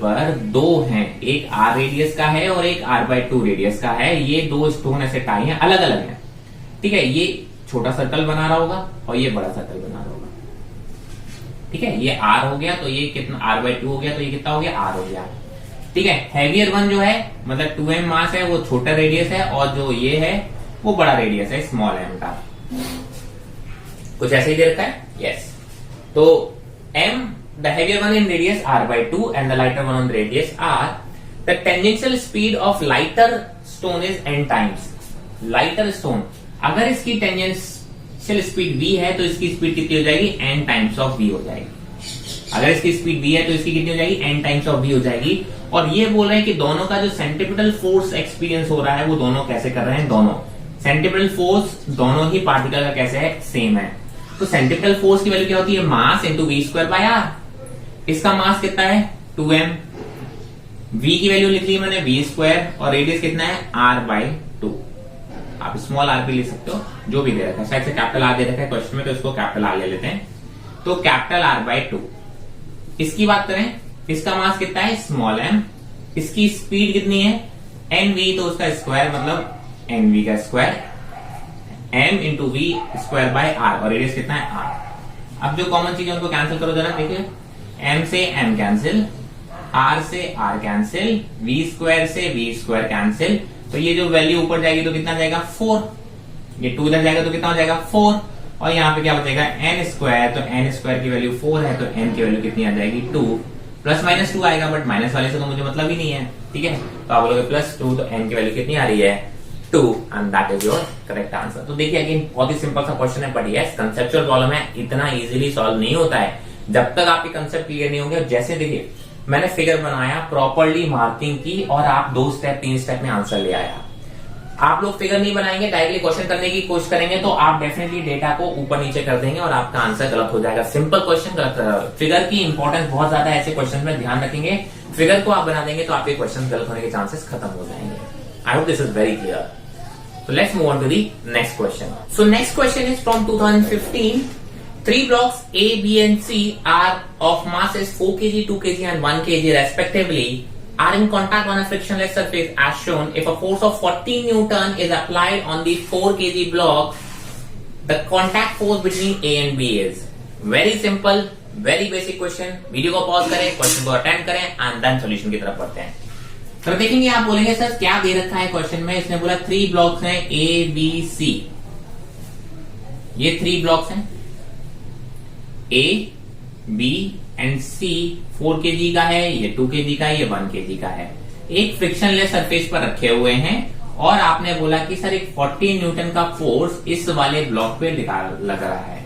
पर 2 हैं, एक r रेडियस का है और एक r/2 रेडियस का है। ये 2 स्टोन ऐसे टाई हैं, अलग अलग हैं। ठीक है, ये छोटा सर्कल बना रहा होगा और ये बड़ा सर्कल बना रहा होगा। ठीक है, ये r हो गया तो ये कितना r/2 हो गया, तो ये कितना हो गया r हो गया। ठीक है, हैवियर वन जो है मतलब 2m मास है वो छोटा रेडियस है, और जो ये है वो बड़ा रेडियस है स्मॉल m का। कुछ ऐसे ही दे रखा है, यस। तो m the heavier one in radius r/2 and the lighter one on radius r. The tangential speed of lighter stone is n times. Lighter stone अगर इसकी टेंजेंशियल स्पीड v है तो इसकी स्पीड कितनी हो जाएगी n टाइम्स ऑफ v हो जाएगी। अगर इसकी स्पीड v है तो इसकी कितनी हो जाएगी n टाइम्स ऑफ v हो जाएगी। और ये बोल रहे हैं कि दोनों का जो सेंट्रिपिटल फोर्स एक्सपीरियंस हो रहा है वो दोनों कैसे कर रहे हैं, दोनों सेंट्रिपिटल फोर्स दोनों ही पार्टिकल का कैसे है, सेम है। तो सेंट्रिपिटल फोर्स की वैल्यू क्या होती है, मास इंटू v²/r। इसका मास कितना है 2m, v की वैल्यू लिख ली मैंने v² और रेडियस कितना है r/2। आप स्मॉल r भी लिख सकते हो, जो भी दे रखा है, शायद से कैपिटल r दे रखा है क्वेश्चन में तो इसको कैपिटल r ले लेते हैं। तो कैपिटल r/2 इसकी बात करें, इसका मास कितना है स्मॉल m, इसकी स्पीड कितनी है nv, तो उसका स्क्वायर मतलब nv का स्क्वायर m इंटू v²/r और रेडियस कितना है r। अब जो कॉमन चीज है उनको कैंसिल करो जरा, देखिए m से m कैंसिल, r से r कैंसिल, v² से v² कैंसिल, तो ये जो वैल्यू ऊपर जाएगी तो कितना जाएगा 4, ये 2 इधर जाएगा तो कितना हो जाएगा 4, और यहाँ पे क्या बचेगा n स्क्वायर, तो n स्क्वायर की वैल्यू 4 है तो n की वैल्यू कितनी आ जाएगी 2, प्लस माइनस 2 आएगा, बट माइनस वाले से तो मुझे मतलब ही नहीं है, ठीक है। तो आप बोलोगे +2, तो n की वैल्यू कितनी आ रही है 2, and that is your correct answer. तो देखिए अगेन बहुत ही सिंपल सा क्वेश्चन है, बट यस कंसेप्चुअल प्रॉब्लम है, इतना इजीली सॉल्व नहीं होता है जब तक आपके कंसेप्ट क्लियर नहीं होंगे। जैसे देखिए मैंने फिगर बनाया, प्रॉपरली मार्किंग की, और आप 2 स्टेप 3 स्टेप में आंसर ले आया। आप लोग फिगर नहीं बनाएंगे, डायरेक्टली क्वेश्चन करने की कोशिश करेंगे, तो आप डेफिनेटली डेटा को ऊपर नीचे कर देंगे और आपका आंसर गलत हो जाएगा। सिंपल क्वेश्चन गलत, फिगर की इंपॉर्टेंस बहुत ज्यादा है, ऐसे क्वेश्चन में ध्यान रखेंगे। फिगर को आप बना देंगे तो आपके क्वेश्चन गलत होने के चांसेस खत्म हो जाएंगे। I hope this is very clear. So let's move on to the next question. So next question is from 2015. 3 blocks A, B and C are of masses 4 kg, 2 kg and 1 kg respectively are in contact on a frictionless surface as shown. If a force of 40 Newton is applied on the 4 kg block, the contact force between A and B is. Very simple, very basic question. Video को pause करें, question को attend करें and then solution की तरफ बढ़ते हैं। तो देखेंगे, आप बोलेंगे सर क्या दे रखा है क्वेश्चन में, इसने बोला 3 ब्लॉक्स हैं A, B, C, ये 3 ब्लॉक्स हैं A, B and C, 4 kg का है, ये 2 kg का है, ये 1 kg का है, एक फ्रिक्शनलेस सरफेस पर रखे हुए हैं, और आपने बोला कि सर एक 40 न्यूटन का फोर्स इस वाले ब्लॉक पे लग रहा है।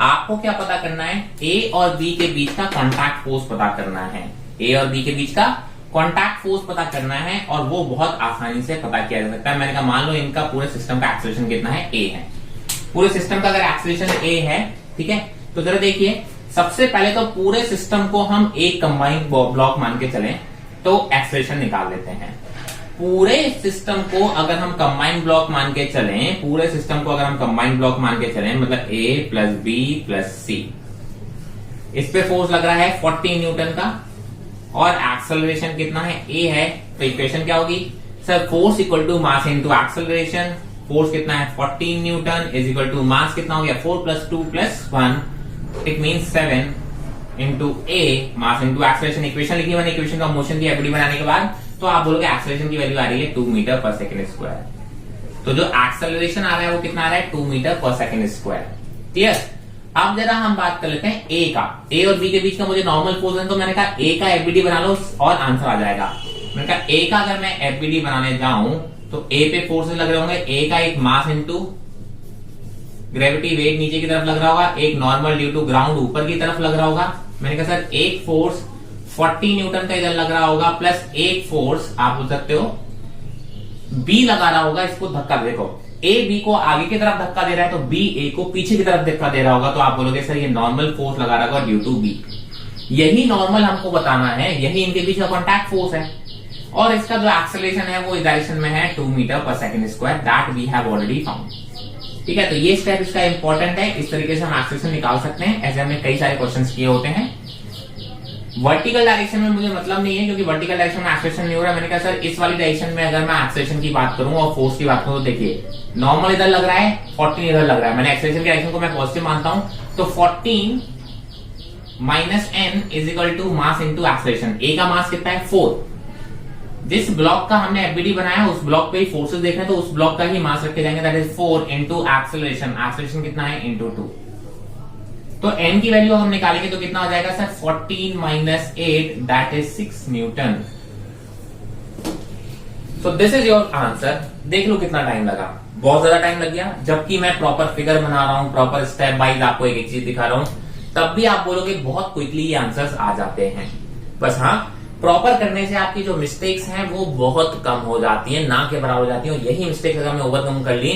आपको क्या पता करना है, A और B के बीच का कॉन्टैक्ट फोर्स पता करना है, A और B के बीच का कॉन्टैक्ट फोर्स पता करना है, और वो बहुत आसानी से पता किया जा सकता है। मैंने कहा मान लो इनका पूरे सिस्टम का एक्सेलरेशन कितना है, A है, पूरे सिस्टम का अगर एक्सेलरेशन A है, ठीक है, तो जरा देखिए सबसे पहले तो पूरे सिस्टम को हम एक कंबाइंड ब्लॉक मान के चलें तो एक्सेलरेशन निकाल लेते हैं। पूरे सिस्टम को अगर हम कंबाइंड ब्लॉक मान के चलें, पूरे सिस्टम को अगर हम कंबाइंड ब्लॉक मान के चलें, मतलब A plus B plus C, इस पे फोर्स लग रहा है 40 न्यूटन का, और एक्सेलरेशन कितना है A है, तो इक्वेशन क्या होगी sir, force equal to mass into acceleration. Force कितना है 40 newton is equal to mass कितना हो गया 4 plus 2 plus 1, it means 7 into A, mass into acceleration. Equation लिखी मैंने, इक्वेशन का मोशन की एफडी बनाने के बाद, तो आप बोलोगे एक्सेलरेशन की वैल्यू आ रही है 2 मीटर पर सेकंड स्क्वायर। तो जो एक्सेलरेशन आ रहा है वो कितना आ रहा है 2 मीटर पर सेकंड स्क्वायर। क्लियर। अब जरा हम बात कर लेते हैं A का, A और B के बीच का मुझे नॉर्मल फोर्स है, तो मैंने कहा A का एफबीडी बना लो और आंसर आ जाएगा। मैंने कहा A का अगर मैं एफबीडी बनाने जाऊं तो A पे फोर्सेस लग रहे होंगे, A का एक मास इंटू ग्रेविटी वेट नीचे की तरफ लग रहा होगा, एक नॉर्मल ड्यू टू ग्राउंड ऊपर की तरफ लग रहा होगा। मैंने कहा सर एक फोर्स 40 न्यूटन का इधर लग रहा होगा, प्लस एक फोर्स आप बोल सकते हो B लगा रहा होगा, इसको धक्का देखो A B को आगे की तरफ धक्का दे रहा है, तो B A को पीछे की तरफ धक्का दे रहा होगा, तो आप बोलोगे सर ये नॉर्मल फोर्स लगा रहा होगा ड्यू टू B। यही नॉर्मल हमको बताना है, यही इनके बीच का कॉन्टैक्ट फोर्स है, और इसका जो एक्सेलरेशन है वो इस डायरेक्शन में है 2 मीटर पर second square, that we have already found. ठीक है, तो ये स्टेप इसका इंपॉर्टेंट है, इस तरीके से हम एक्सेलरेशन निकाल सकते हैं। ऐसे हमने कई सारे क्वेश्चन किए होते हैं। वर्टिकल डायरेक्शन में मुझे मतलब नहीं है, क्योंकि वर्टिकल डायरेक्शन में एक्सेलरेशन नहीं हो रहा है। मैंने कहा सर इस वाली डायरेक्शन में अगर मैं एक्सेलरेशन की बात करूं और फोर्स की बात करूं, तो देखिए नॉर्मल इधर लग रहा है, 14 इधर लग रहा है। मैंने एक्सेलरेशन की डायरेक्शन को मैं पॉजिटिव मानता हूं, तो 14 minus n is equal to mass into acceleration. A का मास कितना है 4। जिस ब्लॉक का हमने एफबीडी बनाया उस ब्लॉक पे ही फोर्सेस देख रहे हैं, तो उस ब्लॉक का ही मास रखे जाएंगे, that is 4 into acceleration. Acceleration कितना है इंटू 2। तो n की वैल्यू हम निकालेंगे तो कितना हो जाएगा sir 14 minus 8, that is 6 Newton. So this is your answer. देख लो कितना टाइम लगा, बहुत ज्यादा टाइम लग गया, जबकि मैं प्रॉपर फिगर बना रहा हूं, प्रॉपर स्टेप वाइज आपको एक एक चीज दिखा रहा हूं, तब भी आप बोलोगे बहुत क्विकली ये आंसर्स आ जाते हैं। बस हाँ, प्रॉपर करने से आपकी जो मिस्टेक्स हैं वो बहुत कम हो जाती है, ना के बराबर हो जाती है। और यही मिस्टेक अगर हमने ओवरकम कर ली,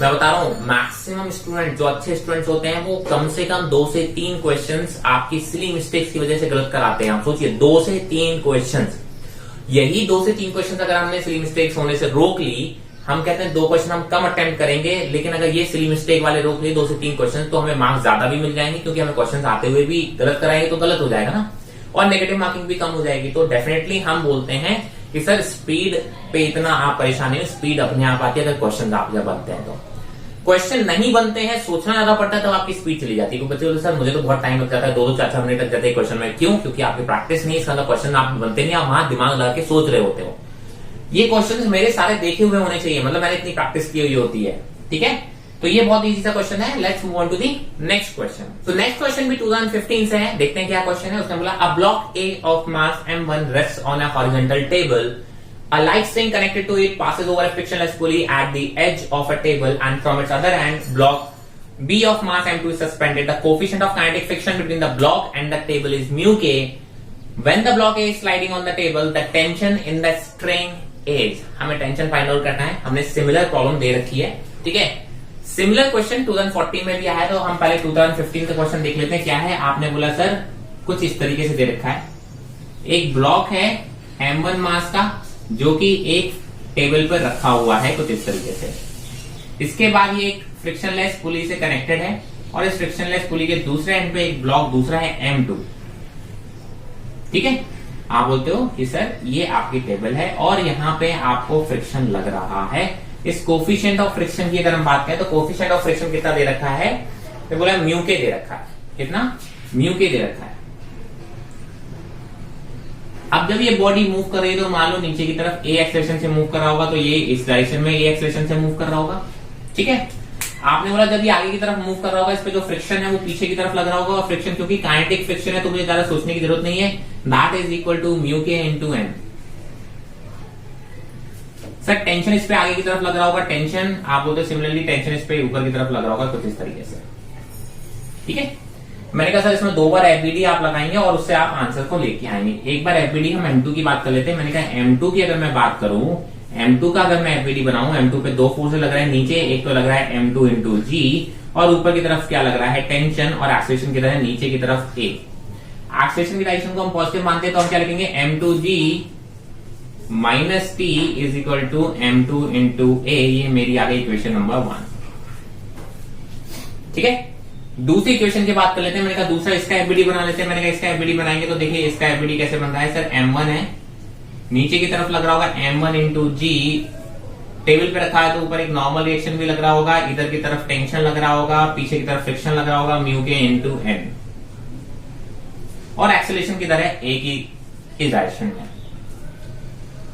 मैं बता रहा हूं मैक्सिमम स्टूडेंट जो अच्छे स्टूडेंट्स होते हैं वो कम से कम 2 से 3 क्वेश्चंस आपकी सिली मिस्टेक्स की वजह से गलत कराते हैं। आप सोचिए 2 से 3 क्वेश्चंस, यही 2 से 3 क्वेश्चंस अगर हमने सिली मिस्टेक्स होने से रोक ली, हम कहते हैं 2 क्वेश्चन हम कम अटेम्प्ट करेंगे, लेकिन अगर ये सिली मिस्टेक वाले रोक लिए 2 से 3 क्वेश्चन, तो हमें मार्क्स ज्यादा भी मिल जाएंगे, क्योंकि हमें क्वेश्चन आते हुए भी गलत कराएंगे तो गलत हो जाएगा ना, और नेगेटिव मार्किंग भी कम हो जाएगी। तो डेफिनेटली हम बोलते हैं कि सर स्पीड पे इतना आप परेशान नहीं, स्पीड अपने आप आती है अगर क्वेश्चन आप जब बनते हैं। तो क्वेश्चन नहीं बनते हैं, सोचना ज्यादा पड़ता है, तब आपकी स्पीड चली जाती है। क्योंकि बच्चे बोलते सर मुझे तो बहुत टाइम लग जाता है, 2-2 4-4 मिनट लग जाते हैं क्वेश्चन में। क्यों? क्योंकि आपकी प्रैक्टिस नहीं, इसका क्वेश्चन आप बनते नहीं, आप वहां दिमाग लगा के सोच रहे होते हो। ये क्वेश्चन मेरे सारे देखे हुए होने चाहिए, मतलब मैंने इतनी प्रैक्टिस की हुई होती है, ठीक है। तो ये बहुत इजी सा क्वेश्चन है। Let's move on to the next question. तो नेक्स्ट क्वेश्चन भी 2015 से है, देखते हैं क्या क्वेश्चन है। उसने बोला a block A of mass m1 rests on a horizontal table, a light string connected to it passes over a frictionless pulley at the edge of a table, and from its other end block b of mass m2 is suspended. The coefficient of kinetic friction between the block and the table is mu k. When the block A is sliding on the table, the tension in the string is, हमें tension find out करना है। हमने similar problem दे रखी है, ठीक है। Similar question 2014 में भी आया है, तो हम पहले 2015 का क्वेश्चन देख लेते हैं क्या है। आपने बोला सर कुछ इस तरीके से दे रखा है, एक ब्लॉक है m1 मास का जो कि एक टेबल पर रखा हुआ है कुछ इस तरीके से। इसके बाद ये एक फ्रिक्शनलेस पुली से कनेक्टेड है, और इस फ्रिक्शनलेस पुली के दूसरे एंड पे एक ब्लॉक दूसरा है m2, ठीक है। आप बोलते हो कि सर ये आपकी टेबल है और यहाँ पे आपको फ्रिक्शन लग रहा है। इस कोफिशिएंट ऑफ फ्रिक्शन की अगर हम बात करें तो कोफिशिएंट ऑफ फ्रिक्शन कितना दे रखा है, तो बोला म्यू के दे रखा है। कितना? म्यू के दे रखा है। अब जब ये बॉडी मूव कर रही है तो मान लो नीचे की तरफ ए एक्सेलेरेशन से मूव कर रहा होगा, तो ये इस डायरेक्शन में ए एक्सेलेरेशन से मूव कर रहा होगा, ठीक है। आपने बोला जब ये आगे की तरफ मूव कर रहा होगा, इस पे जो फ्रिक्शन है वो पीछे की तरफ लग रहा होगा, और फ्रिक्शन क्योंकि काइनेटिक फ्रिक्शन है तो मुझे ज्यादा सोचने की जरूरत नहीं है। That is equal to mu K into N. Sir tension इस पे आगे की तरफ लग रहा होगा, टेंशन आप बोलते सिमिलरली टेंशन इस पे ऊपर की तरफ लग रहा होगा कुछ इस तरीके से, ठीक है। मैंने कहा सर इसमें 2 बार एफबीडी आप लगाएंगे और उससे आप आंसर को लेके आएंगे। एक बार एफबीडी हम M2 की बात कर लेते हैं। मैंने कहा M2 की अगर मैं बात करूं, M2 का अगर मैं एफबीडी बनाऊं, M2 पे 2 फोर्स लग रहा है नीचे, एक तो लग रहा है M2 इंटू जी, और ऊपर की तरफ क्या लग रहा है टेंशन, और एक्सेलेरेशन की तरह नीचे की तरफ ए। एक्सेलेरेशन की डायरेक्शन को हम पॉजिटिव मानते हैं तो हम क्या लिखेंगे M2G minus T is equal to M2 into A. ये मेरी आ गई इक्वेशन नंबर 1, ठीक है। दूसरी इक्वेशन की बात कर लेते हैं। मैंने कहा दूसरा इसका एफबीडी बना लेते हैं। मैंने कहा इसका एफबीडी बनाएंगे तो देखिए इसका एफबीडी कैसे बन रहा है। सर M1 है, नीचे की तरफ लग रहा होगा M1 इंटू जी, टेबल पे रखा है तो ऊपर एक नॉर्मल रिएक्शन भी लग रहा होगा, इधर की तरफ टेंशन लग रहा होगा, पीछे की तरफ फ्रिक्शन लग रहा होगा, म्यू के इंटू एन, और एक्सेलेरेशन की तरह एक ही इस डायरेक्शन में।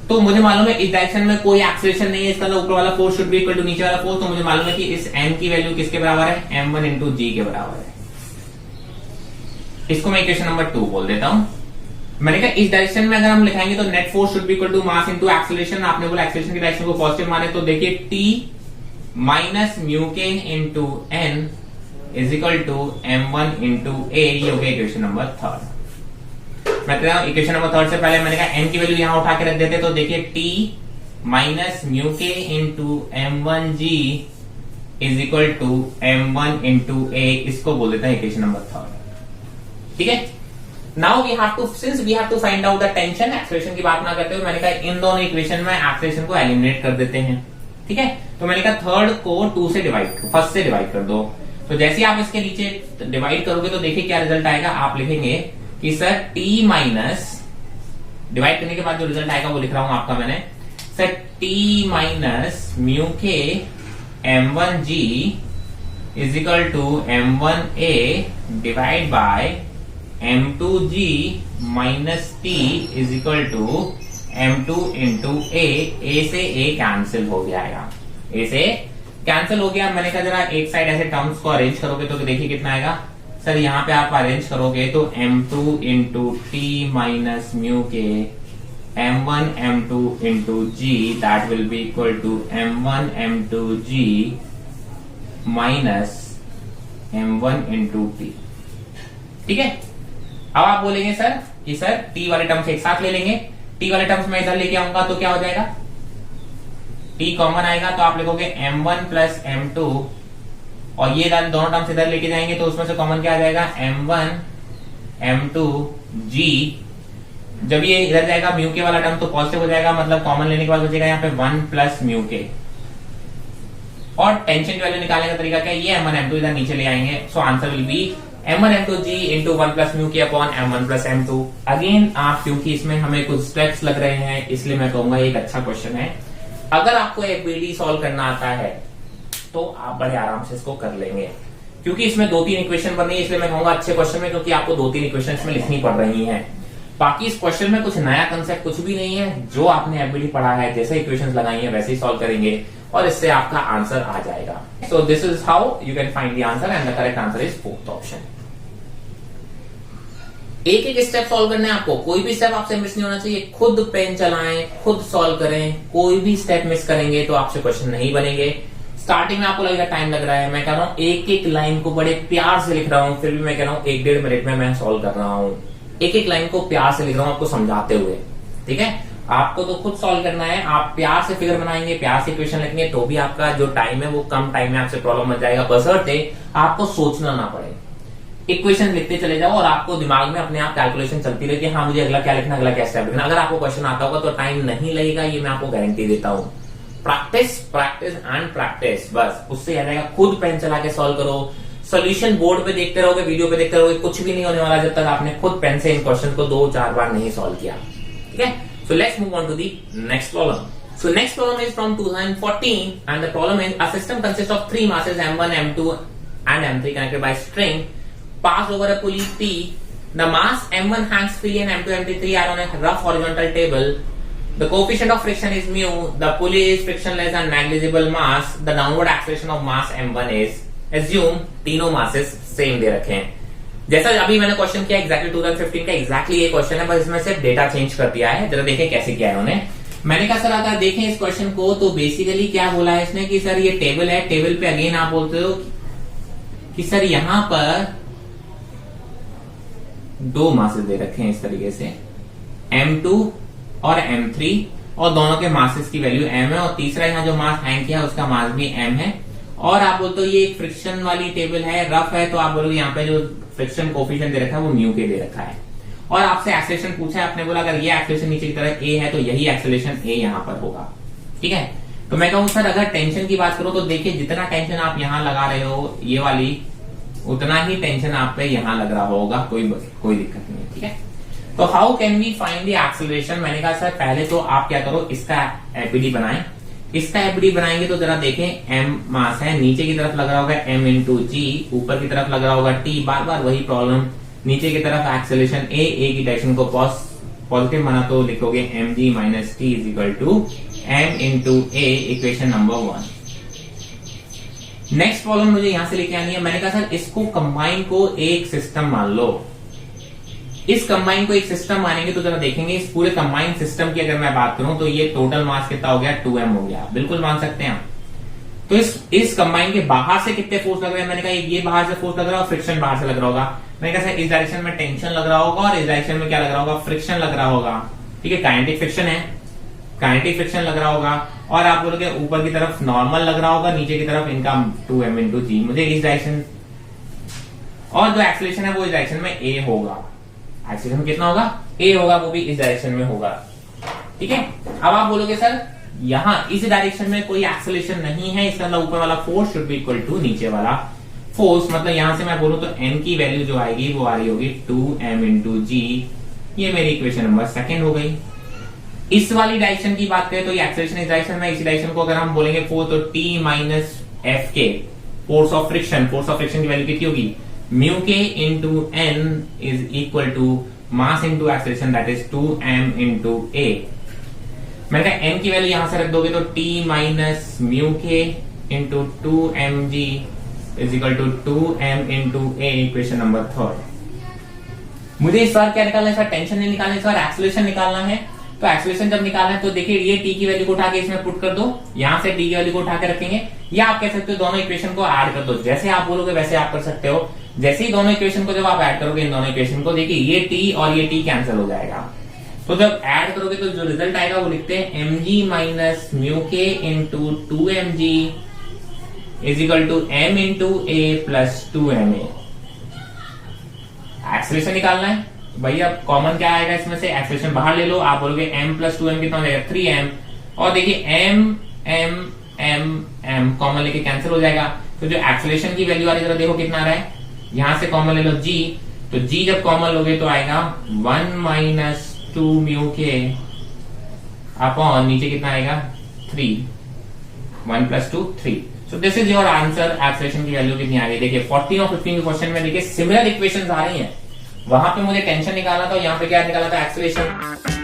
तो मुझे मालूम है इस डायरेक्शन में कोई एक्सेलेरेशन नहीं है, इसका ऊपर वाला force should be equal to नीचे वाला फोर्स। तो मुझे मालूम है कि इस n की वैल्यू किसके बराबर है, m1 इंटू जी के बराबर है। इसको मैं इक्वेशन नंबर 2 बोल देता हूं। मैंने कहा इस डायरेक्शन में अगर हम लिखाएंगे तो net force should be equal to mass into acceleration. आपने बोला एक्सेलेरेशन की डायरेक्शन को पॉजिटिव माने तो देखिए t minus mu K into N is equal to m1 into A. ये हो गया इक्वेशन नंबर 3। मैं कहता हूं इक्वेशन नंबर 3 से पहले मैंने कहा n की वैल्यू यहां उठा के रख देते, तो देखिए t minus mu K into m1g is equal to m1 into A. इसको बोल देते हैं इक्वेशन नंबर 3, ठीक है। Now we have to, since we have to find out the tension, acceleration की बात ना करते हुए मैंने कहा इन दोनों इक्वेशन में एक्सेलेरेशन को एलिमिनेट कर देते हैं, ठीक है। तो मैंने कहा थर्ड को 2 से डिवाइड, फर्स्ट से डिवाइड कर दो। तो जैसे ही आप इसके नीचे डिवाइड करोगे तो देखिए क्या रिजल्ट आएगा। आप लिखेंगे कि सर t माइनस, डिवाइड करने के बाद जो रिजल्ट आएगा वो लिख रहा हूं आपका मैंने, sir t minus mu K m1g is equal to m1a divide by m2g minus t is equal to m2 into a से a कैंसिल हो गया है, a से कैंसिल हो गया। मैंने कहा जरा एक साइड ऐसे टर्म्स को अरेंज करोगे तो देखिए कितना आएगा। सर यहाँ पे आप अरेंज करोगे तो m2 into T minus mu K m1 m2 into G, that will be equal to m1 m2 G minus m1 into T, ठीक है। अब आप बोलेंगे सर कि सर टी वाले टर्म्स एक साथ ले लेंगे, टी वाले टर्म्स में इधर लेके आऊंगा तो क्या हो जाएगा, टी कॉमन आएगा तो आप लिखोगे m1 प्लस m2, और ये दोनों टर्म्स इधर लेके जाएंगे तो उसमें से कॉमन क्या आ जाएगा, m1 m2 g। जब ये इधर जाएगा म्यू के वाला टर्म तो पॉजिटिव हो जाएगा, मतलब कॉमन लेने के बाद बचेगा यहाँ पे 1 प्लस म्यू के। और टेंशन की वैल्यू निकालने का तरीका क्या है, ये m1 m2 इधर नीचे ले आएंगे। So answer will be m1 m2 g into 1 plus mu K upon m1 plus m2। अगेन आप, क्योंकि इसमें हमें कुछ स्टेप्स लग रहे हैं इसलिए मैं कहूंगा एक अच्छा क्वेश्चन है। अगर आपको एफबीडी सॉल्व करना आता है तो आप बड़े आराम से इसको कर लेंगे, क्योंकि इसमें 2-3 इक्वेशन बन रही है, इसलिए मैं कहूंगा अच्छे क्वेश्चन में, क्योंकि आपको 2-3 इक्वेशन इसमें लिखनी पड़ रही हैं। बाकी इस क्वेश्चन में कुछ नया कंसेप्ट कुछ भी नहीं है, जो आपने एफबीडी पढ़ा है, जैसे इक्वेशंस लगाई है वैसे ही सॉल्व करेंगे और इससे आपका आंसर आ जाएगा। So this is how you can find the answer and the correct answer is fourth option. एक एक स्टेप सॉल्व करना है आपको, कोई भी स्टेप आपसे मिस नहीं होना चाहिए। खुद पेन चलाएं, खुद सॉल्व करें, कोई भी स्टेप मिस करेंगे तो आपसे क्वेश्चन नहीं बनेंगे। स्टार्टिंग में आपको लगेगा टाइम लग रहा है, मैं कह रहा हूं एक एक लाइन को बड़े प्यार से लिख रहा हूं, फिर भी मैं कह रहा हूं 1-1.5 मिनट में मैं सॉल्व कर रहा हूं। एक एक लाइन को प्यार से लिख रहा हूं आपको समझाते हुए, ठीक है। आपको तो खुद सॉल्व करना है, आप प्यार से फिगर बनाएंगे, प्यार से क्वेश्चन लिखेंगे तो भी आपका जो टाइम है वो कम टाइम में आपसे प्रॉब्लम बन जाएगा, बशर्ते आपको सोचना ना पड़े। इक्वेशन लिखते चले जाओ और आपको दिमाग में अपने आप कैलकुलेशन चलती रहती है, हाँ मुझे अगला क्या लिखना, अगला क्या स्टेप लिखना। अगर आपको क्वेश्चन आता होगा तो टाइम नहीं लगेगा, ये मैं आपको गारंटी देता हूं। प्रैक्टिस प्रैक्टिस एंड प्रैक्टिस, बस उससे याद आएगा। खुद पेन चला के सॉल्व करो, सोल्यूशन बोर्ड पे देखते रहोगे, वीडियो पे देखते रहोगे, कुछ भी नहीं होने वाला जब तक आपने खुद पेन से इन क्वेश्चन को 2-4 बार नहीं सॉल्व किया, ठीक है। So let's move on to the next problem. So next problem is from 2014 and the problem is a system consists of 3 masses m1, m2 and m3 connected by string passed over a pulley P. The mass m1 hangs free and m2, m3 are on a rough horizontal table. The coefficient of friction is mu. The pulley is frictionless and negligible mass. The downward acceleration of mass m1 is. Assume तीनों masses same दे रखे हैं। जैसा अभी मैंने question किया exactly 2015 का exactly ये question है, बस इसमें सिर्फ डेटा चेंज कर दिया है। जरा देखें कैसे किया है उन्होंने। मैंने कहा सर अगर देखें इस क्वेश्चन को तो बेसिकली क्या बोला है इसने कि सर ये टेबल है, टेबल पे अगेन आप बोलते हो कि सर यहां पर 2 मासेस दे रखे हैं इस तरीके से, m2 और m3, और दोनों के मासेस की वैल्यू m है, और तीसरा यहाँ जो मास हैंग किया उसका मास भी m है। और आप बोलते हो ये एक फ्रिक्शन वाली टेबल है, रफ है, तो आप बोलोगे यहाँ पे जो फ्रिक्शन कोफिशिएंट दे रखा है वो म्यू के दे रखा है। और आपसे एक्सेलेरेशन पूछा है, आपने बोला अगर ये एक्सेलेरेशन नीचे की तरफ a है तो यही एक्सेलेरेशन a यहां पर होगा, ठीक है। तो मैं कहूं सर अगर टेंशन की बात करो तो देखिए जितना टेंशन आप यहां लगा रहे हो ये वाली, उतना ही टेंशन आप पे यहां लग रहा होगा, कोई दिक्कत नहीं, ठीक है। तो how can we find the acceleration? मैंने कहा सर पहले तो आप क्या करो, इसका एपीडी बनाएं। इसका एपीडी बनाएंगे तो जरा देखें, m मास है, नीचे की तरफ लग रहा होगा m इंटू जी, ऊपर की तरफ लग रहा होगा t, बार बार वही प्रॉब्लम। नीचे की तरफ एक्सेलरेशन a की डायरेक्शन को पॉजिटिव माना तो लिखोगे mg minus T is equal to m into a, equation number 1। Next problem मुझे यहां से लेके आनी है। मैंने कहा सर इसको कंबाइन को एक सिस्टम मान लो। इस कंबाइन को एक सिस्टम मानेंगे तो जरा देखेंगे इस पूरे कंबाइन सिस्टम की अगर मैं बात करूं तो ये टोटल मास कितना हो गया, 2m हो गया, बिल्कुल मान सकते हैं आप। तो इस कंबाइन के बाहर से कितने फोर्स लग रहे हैं? मैंने कहा ये बाहर से फोर्स लग रहा है और फ्रिक्शन बाहर से लग रहा होगा। मैंने कहा सर इस डायरेक्शन में टेंशन लग रहा होगा और इस डायरेक्शन में क्या लग रहा होगा, फ्रिक्शन लग रहा होगा, ठीक है। काइनेटिक फ्रिक्शन है, काइनेटिक फ्रिक्शन लग रहा होगा। और आप बोलोगे ऊपर की तरफ नॉर्मल लग रहा होगा, नीचे की तरफ इनका 2m इंटू जी। मुझे इस डायरेक्शन और जो एक्सेलरेशन है वो इस डायरेक्शन में a होगा। एक्सेलरेशन कितना होगा, a होगा, वो भी इस डायरेक्शन में होगा, ठीक है। अब आप बोलोगे सर यहां इस डायरेक्शन में कोई एक्सेलरेशन नहीं है, इसका मतलब ऊपर वाला force should be equal to नीचे वाला फोर्स। मतलब यहां से मैं बोलूं तो m की वैल्यू जो आएगी वो आ रही होगी 2m इंटू जी। ये मेरी इक्वेशन नंबर 2 हो गई। इस वाली डायरेक्शन की बात करें तो ये एक्सेलरेशन इस डायरेक्शन में, इसी डायरेक्शन को अगर हम बोलेंगे फोर्स तो t minus F K, force of friction की वैल्यू कितनी होगी, mu K into N is equal to mass into acceleration that is 2m into a। मैंने कहा m की वैल्यू यहां से रख दोगे तो t minus mu K into 2mg is equal to 2m into a, equation number 3। मुझे इस बार क्या निकालना है सर, टेंशन नहीं निकालना है इस बार, एक्सेलरेशन निकालना है। तो एक्सेलरेशन जब निकालना है तो देखिए ये t की वैल्यू को उठा के इसमें पुट कर दो, यहां से t की वैल्यू को उठा के रखेंगे, या आप कह सकते हो दोनों इक्वेशन को ऐड कर दो। जैसे आप बोलोगे वैसे आप कर सकते हो। जैसे ही दोनों इक्वेशन को जब आप ऐड करोगे, इन दोनों इक्वेशन को, देखिए ये t और ये t कैंसिल हो जाएगा। तो जब ऐड करोगे तो जो रिजल्ट आएगा वो लिखते हैं mg minus mu K into 2mg is equal to m into a plus 2ma। Acceleration निकालना है भैया, कॉमन क्या आएगा इसमें से, एक्सेलरेशन बाहर ले लो। आप बोलोगे m प्लस 2m कितना हो जाएगा, 3m। और देखिए m कॉमन लेके कैंसिल हो जाएगा। तो जो एक्सेलरेशन की वैल्यू आ रही है जरा देखो कितना आ रहा है, यहां से कॉमन ले लो g, तो g जब कॉमन लोगे तो आएगा 1 माइनस 2 म्यू के अपॉन नीचे कितना आएगा 3, 1 plus 2 3। So this is your answer. Acceleration की वैल्यू कितनी आ गई, देखिए 14 और 15 के क्वेश्चन में देखिए सिमिलर इक्वेशंस आ रही हैं, वहां पे मुझे टेंशन निकालना था, यहाँ पे क्या निकाला था, एक्सेलरेशन।